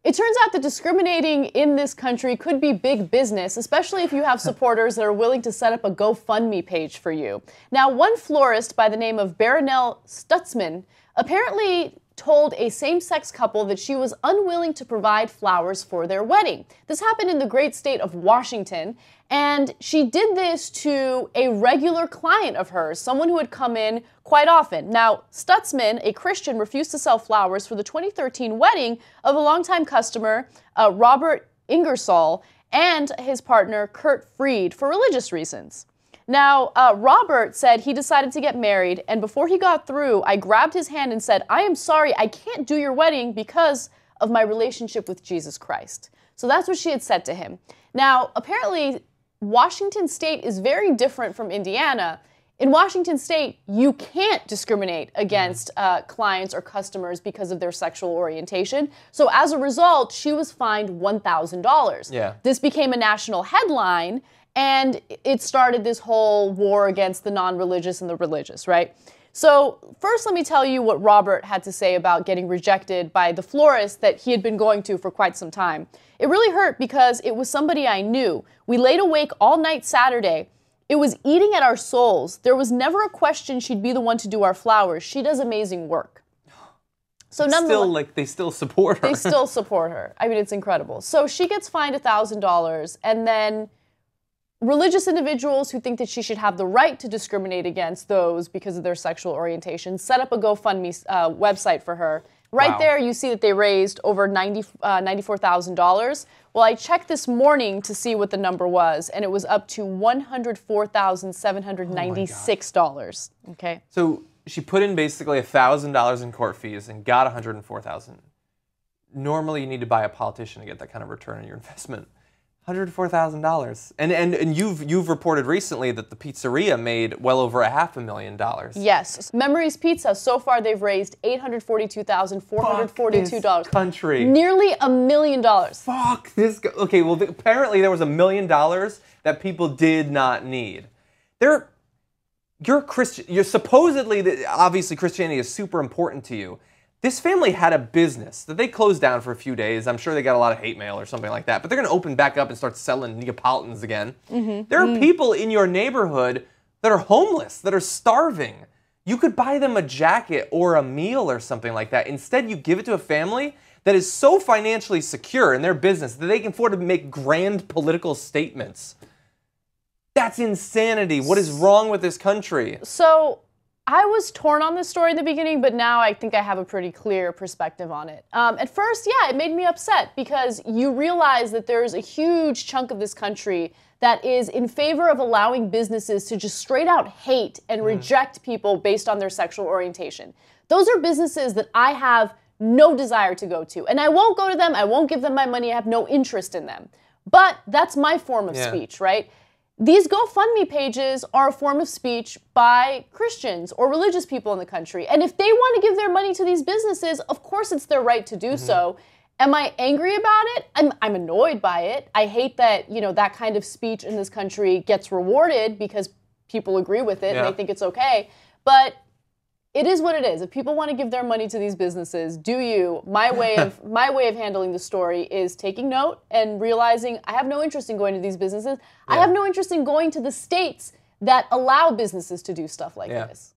It turns out that discriminating in this country could be big business, especially if you have supporters that are willing to set up a GoFundMe page for you. Now, one florist by the name of Baronel Stutzman apparently told a same-sex couple that she was unwilling to provide flowers for their wedding. This happened in the great state of Washington, and she did this to a regular client of hers, someone who had come in quite often. Now, Stutzman, a Christian, refused to sell flowers for the 2013 wedding of a longtime customer, Robert Ingersoll, and his partner, Curt Freed, for religious reasons. Now, Robert said he decided to get married, and before he got through, I grabbed his hand and said, I am sorry, I can't do your wedding because of my relationship with Jesus Christ. So that's what she had said to him. Now, apparently, Washington State is very different from Indiana. In Washington State, you can't discriminate against clients or customers because of their sexual orientation. So as a result, she was fined $1,000. Yeah. This became a national headline, and it started this whole war against the non-religious and the religious, right? So first, let me tell you what Robert had to say about getting rejected by the florist that he had been going to for quite some time. It really hurt because it was somebody I knew. We laid awake all night Saturday. It was eating at our souls. There was never a question she'd be the one to do our flowers. She does amazing work. So nonetheless, they still support her. They still support her. I mean, it's incredible. So she gets fined $1,000, and then religious individuals who think that she should have the right to discriminate against those because of their sexual orientation set up a GoFundMe website for her. Right there, you see that they raised over $94,000. Well, I checked this morning to see what the number was, and it was up to $104,796. Okay. So she put in basically $1,000 in court fees and got $104,000. Normally, you need to buy a politician to get that kind of return on your investment. $104,000. And you've reported recently that the pizzeria made well over $500,000. Yes. Memories Pizza, so far they've raised $842,442. Country. Nearly $1 million. Fuck this guy. Okay, well, apparently there was $1 million that people did not need. You're Christian. You're supposedly, obviously Christianity is super important to you. This family had a business that they closed down for a few days. I'm sure they got a lot of hate mail or something like that. But they're going to open back up and start selling Neapolitans again. There are people in your neighborhood that are homeless, that are starving. You could buy them a jacket or a meal or something like that. Instead, you give it to a family that is so financially secure in their business that they can afford to make grand political statements. That's insanity. What is wrong with this country? So I was torn on this story in the beginning, but now I think I have a pretty clear perspective on it. At first, yeah, it made me upset because you realize that there's a huge chunk of this country that is in favor of allowing businesses to just straight out hate and reject people based on their sexual orientation. Those are businesses that I have no desire to go to. And I won't go to them, I won't give them my money, I have no interest in them. But that's my form of speech, right? These GoFundMe pages are a form of speech by Christians or religious people in the country. And if they want to give their money to these businesses, of course it's their right to do so. Am I angry about it? I'm annoyed by it. I hate that, that kind of speech in this country gets rewarded because people agree with it and they think it's okay. But it is what it is. If people want to give their money to these businesses, do you? My way of handling the story is taking note and realizing I have no interest in going to these businesses. I have no interest in going to the states that allow businesses to do stuff like this.